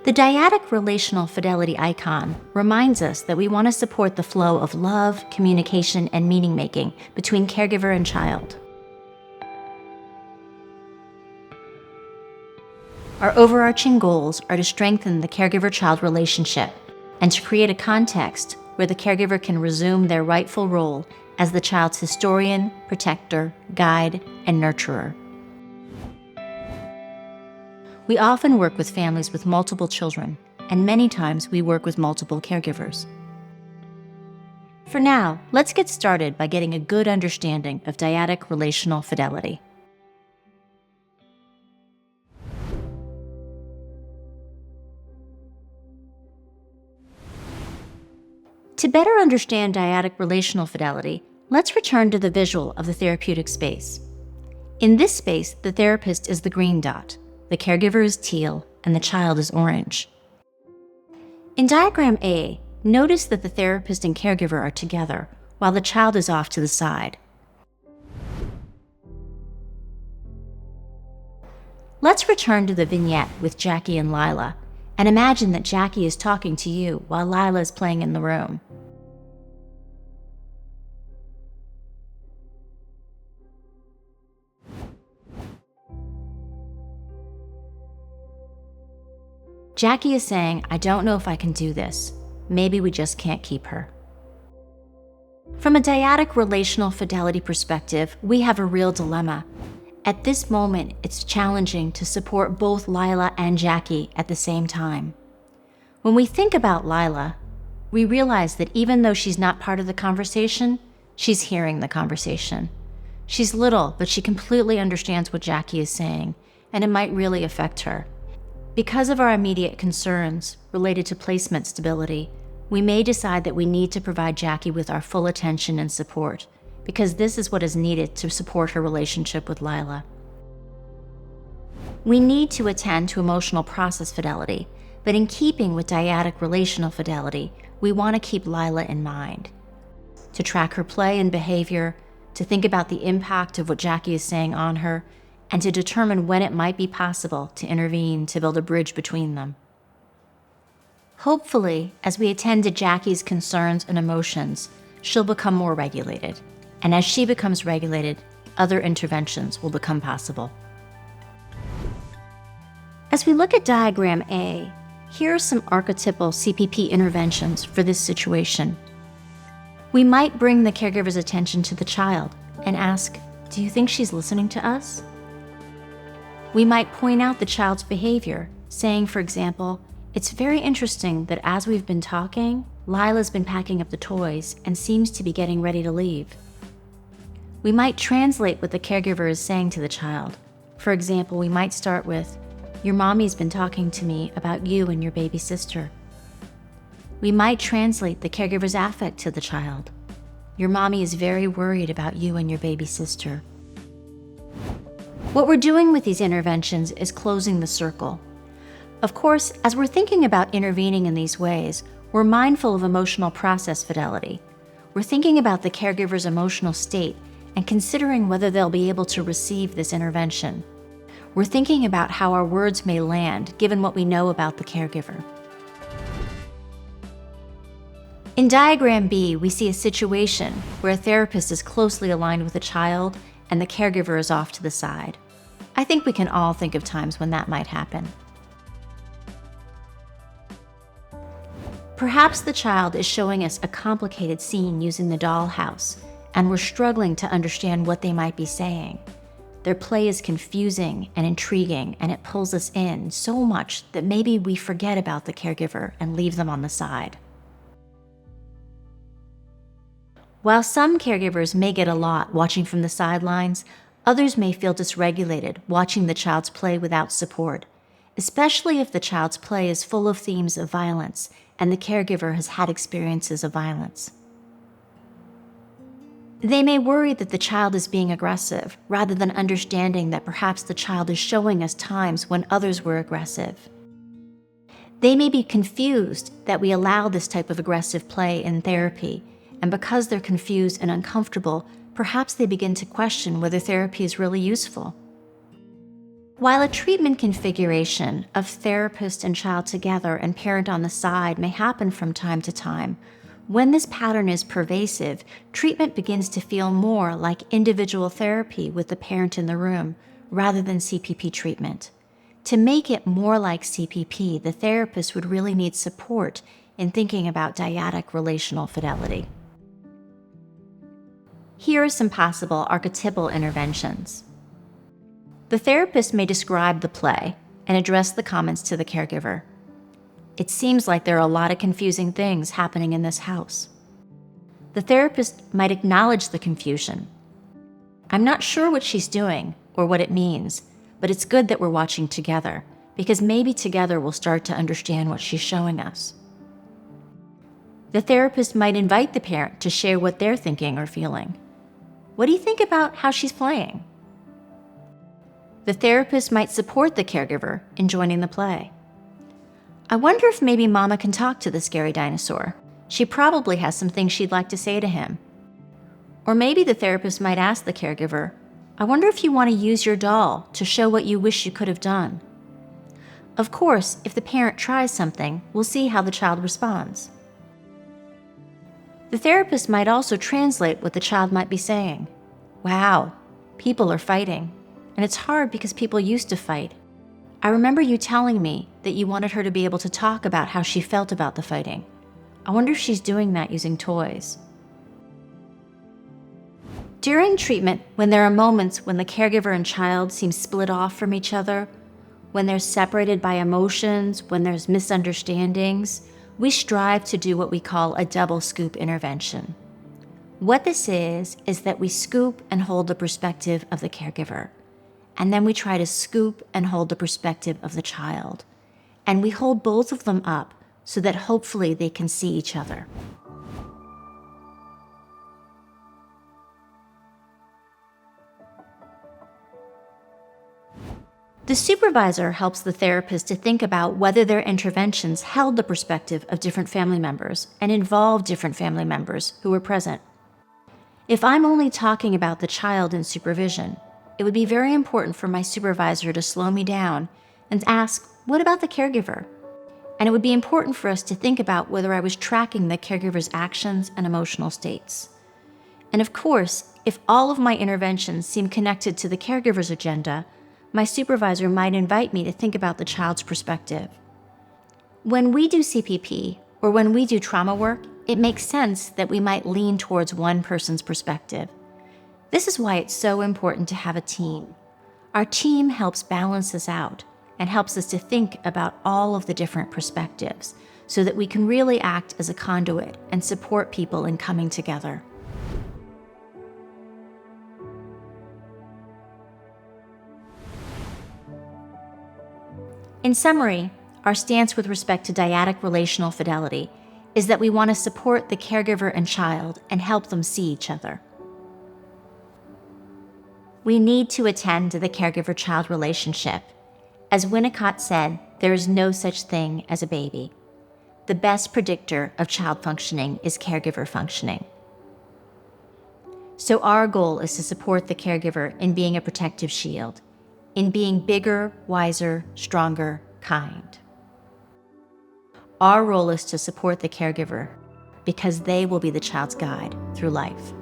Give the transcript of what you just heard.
The Dyadic Relational Fidelity icon reminds us that we want to support the flow of love, communication, and meaning-making between caregiver and child. Our overarching goals are to strengthen the caregiver-child relationship and to create a context where the caregiver can resume their rightful role as the child's historian, protector, guide, and nurturer. We often work with families with multiple children, and many times we work with multiple caregivers. For now, let's get started by getting a good understanding of dyadic relational fidelity. To better understand dyadic relational fidelity, let's return to the visual of the therapeutic space. In this space, the therapist is the green dot, the caregiver is teal, and the child is orange. In diagram A, notice that the therapist and caregiver are together, while the child is off to the side. Let's return to the vignette with Jackie and Lila, and imagine that Jackie is talking to you while Lila is playing in the room. Jackie is saying, "I don't know if I can do this. Maybe we just can't keep her." From a dyadic relational fidelity perspective, we have a real dilemma. At this moment, it's challenging to support both Lila and Jackie at the same time. When we think about Lila, we realize that even though she's not part of the conversation, she's hearing the conversation. She's little, but she completely understands what Jackie is saying, and it might really affect her. Because of our immediate concerns related to placement stability, we may decide that we need to provide Jackie with our full attention and support, because this is what is needed to support her relationship with Lila. We need to attend to emotional process fidelity, but in keeping with dyadic relational fidelity, we want to keep Lila in mind. To track her play and behavior, to think about the impact of what Jackie is saying on her, and to determine when it might be possible to intervene to build a bridge between them. Hopefully, as we attend to Jackie's concerns and emotions, she'll become more regulated. And as she becomes regulated, other interventions will become possible. As we look at diagram A, here are some archetypal CPP interventions for this situation. We might bring the caregiver's attention to the child and ask, "Do you think she's listening to us?" We might point out the child's behavior, saying, for example, "It's very interesting that as we've been talking, Lila's been packing up the toys and seems to be getting ready to leave." We might translate what the caregiver is saying to the child. For example, we might start with, "Your mommy's been talking to me about you and your baby sister." We might translate the caregiver's affect to the child. "Your mommy is very worried about you and your baby sister." What we're doing with these interventions is closing the circle. Of course, as we're thinking about intervening in these ways, we're mindful of emotional process fidelity. We're thinking about the caregiver's emotional state and considering whether they'll be able to receive this intervention. We're thinking about how our words may land given what we know about the caregiver. In diagram B, we see a situation where a therapist is closely aligned with a child and the caregiver is off to the side. I think we can all think of times when that might happen. Perhaps the child is showing us a complicated scene using the dollhouse, and we're struggling to understand what they might be saying. Their play is confusing and intriguing, and it pulls us in so much that maybe we forget about the caregiver and leave them on the side. While some caregivers may get a lot watching from the sidelines, others may feel dysregulated watching the child's play without support, especially if the child's play is full of themes of violence and the caregiver has had experiences of violence. They may worry that the child is being aggressive, rather than understanding that perhaps the child is showing us times when others were aggressive. They may be confused that we allow this type of aggressive play in therapy, and because they're confused and uncomfortable, perhaps they begin to question whether therapy is really useful. While a treatment configuration of therapist and child together and parent on the side may happen from time to time, when this pattern is pervasive, treatment begins to feel more like individual therapy with the parent in the room rather than CPP treatment. To make it more like CPP, the therapist would really need support in thinking about dyadic relational fidelity. Here are some possible archetypal interventions. The therapist may describe the play and address the comments to the caregiver. It seems like there are a lot of confusing things happening in this house. The therapist might acknowledge the confusion. I'm not sure what she's doing or what it means, but it's good that we're watching together, because maybe together we'll start to understand what she's showing us. The therapist might invite the parent to share what they're thinking or feeling. What do you think about how she's playing? The therapist might support the caregiver in joining the play. I wonder if maybe Mama can talk to the scary dinosaur. She probably has some things she'd like to say to him. Or maybe the therapist might ask the caregiver, I wonder if you want to use your doll to show what you wish you could have done. Of course, if the parent tries something, we'll see how the child responds. The therapist might also translate what the child might be saying. Wow, people are fighting. And it's hard because people used to fight. I remember you telling me that you wanted her to be able to talk about how she felt about the fighting. I wonder if she's doing that using toys. During treatment, when there are moments when the caregiver and child seem split off from each other, when they're separated by emotions, when there's misunderstandings, we strive to do what we call a double scoop intervention. What this is that we scoop and hold the perspective of the caregiver, and then we try to scoop and hold the perspective of the child. And we hold both of them up so that hopefully they can see each other. The supervisor helps the therapist to think about whether their interventions held the perspective of different family members and involved different family members who were present. If I'm only talking about the child in supervision, it would be very important for my supervisor to slow me down and ask, what about the caregiver? And it would be important for us to think about whether I was tracking the caregiver's actions and emotional states. And of course, if all of my interventions seem connected to the caregiver's agenda, my supervisor might invite me to think about the child's perspective. When we do CPP, or when we do trauma work, it makes sense that we might lean towards one person's perspective. This is why it's so important to have a team. Our team helps balance us out and helps us to think about all of the different perspectives so that we can really act as a conduit and support people in coming together. In summary, our stance with respect to dyadic relational fidelity is that we want to support the caregiver and child and help them see each other. We need to attend to the caregiver-child relationship. As Winnicott said, there is no such thing as a baby. The best predictor of child functioning is caregiver functioning. So our goal is to support the caregiver in being a protective shield, in being bigger, wiser, stronger, kind. Our role is to support the caregiver because they will be the child's guide through life.